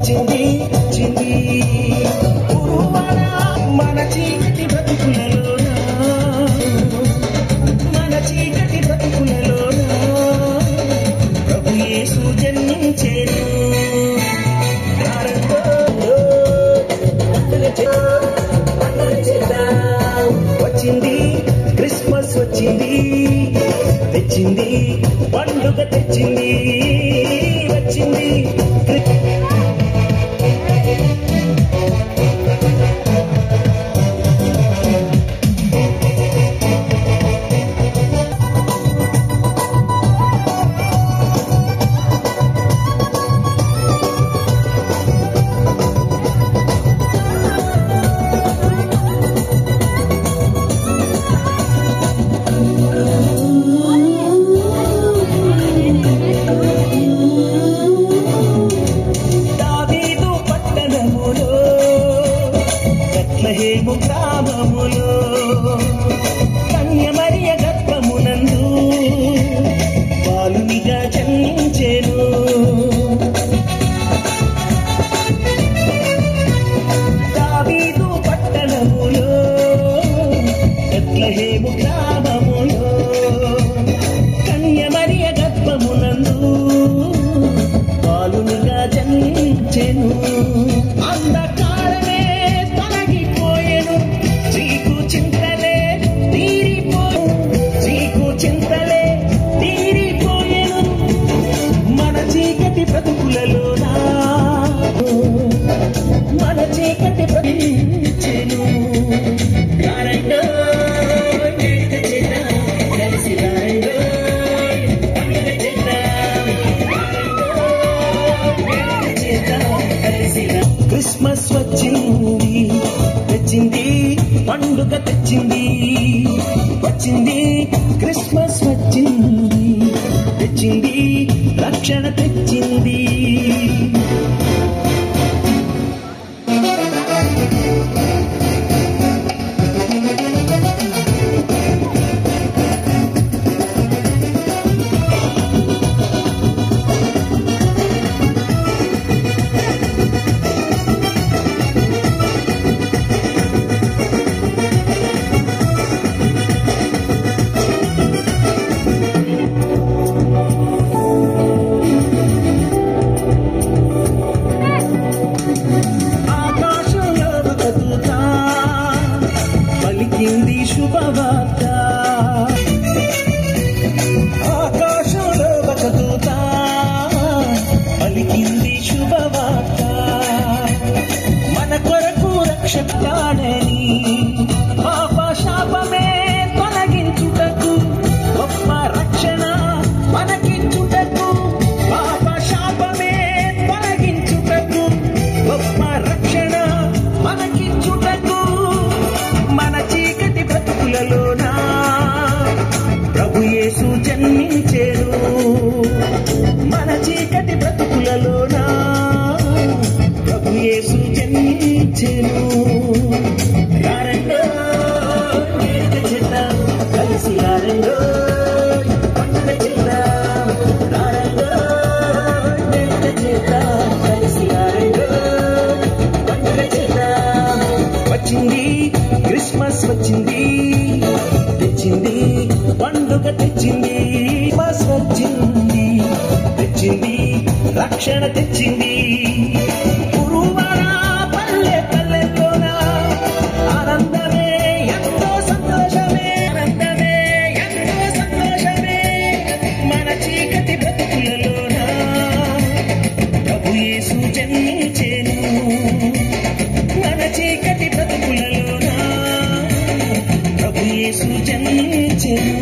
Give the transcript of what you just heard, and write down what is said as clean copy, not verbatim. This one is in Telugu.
వచ్చింది వచ్చింది గురువార మన చీకటి బ్రతుకులలోన మన చీకటి బ్రతుకులలోన ప్రభు యేసు జన్మించెను వచ్చింది క్రిస్మస్ వచ్చింది తెచ్చింది పండుగ తెచ్చింది వచ్చింది బెత్లెహేము గ్రామములో కన్య మరియ గర్భమునందు బాలునిగా జన్మించెను దావీదు పట్టణములో బెత్లెహేము గ్రామములో కన్య మరియ గర్భమునందు బాలునిగా జన్మించెను మన చీకటి ప్రతించెను క్రిస్మస్ వచ్చింది తెచ్చింది పండుగ తెచ్చింది వచ్చింది క్రిస్మస్ వచ్చింది తెచ్చింది రక్షణ తెచ్చింది పలికింది శుభవార్త ఆకాశంలో ఒక దూత పలికింది శుభవార్త మన కొరకు రక్షకుడని పాప శాపమే తొలగించుటకు గొప్ప రక్షణ మనకిచ్చుటకు పాప శాపమే తొలగించుటకు గొప్ప రక్షణ మనకిచ్చుటకు మన చీకటి బ్రతుకులలోన ప్రభు యేసు జన్మించెను మన చీకటి బ్రతుకులలోన ప్రభు యేసు జన్మించెను యారండో వేడుక చేద్దాం కలిసి యారండో పండుగ చేద్దాం యారండో వేడుక చేద్దాం కలిసి యారండో పండుగ చేద్దాం వచ్చింది క్రిస్మస్ వచ్చింది తెచ్చింది పండుగ తెచ్చింది క్రిస్మస్ వచ్చింది తెచ్చింది రక్షణ తెచ్చింది గురువార పల్లె పల్లెల్లోన ఆనందమే ఎంతో సంతోషమే ఆనందమే ఎంతో సంతోషమే మన చీకటి బ్రతుకులలోన ప్రభు యేసు జన్మించెను మన చీకటి బ్రతుకులలోన ప్రభు యేసు జన్మించెను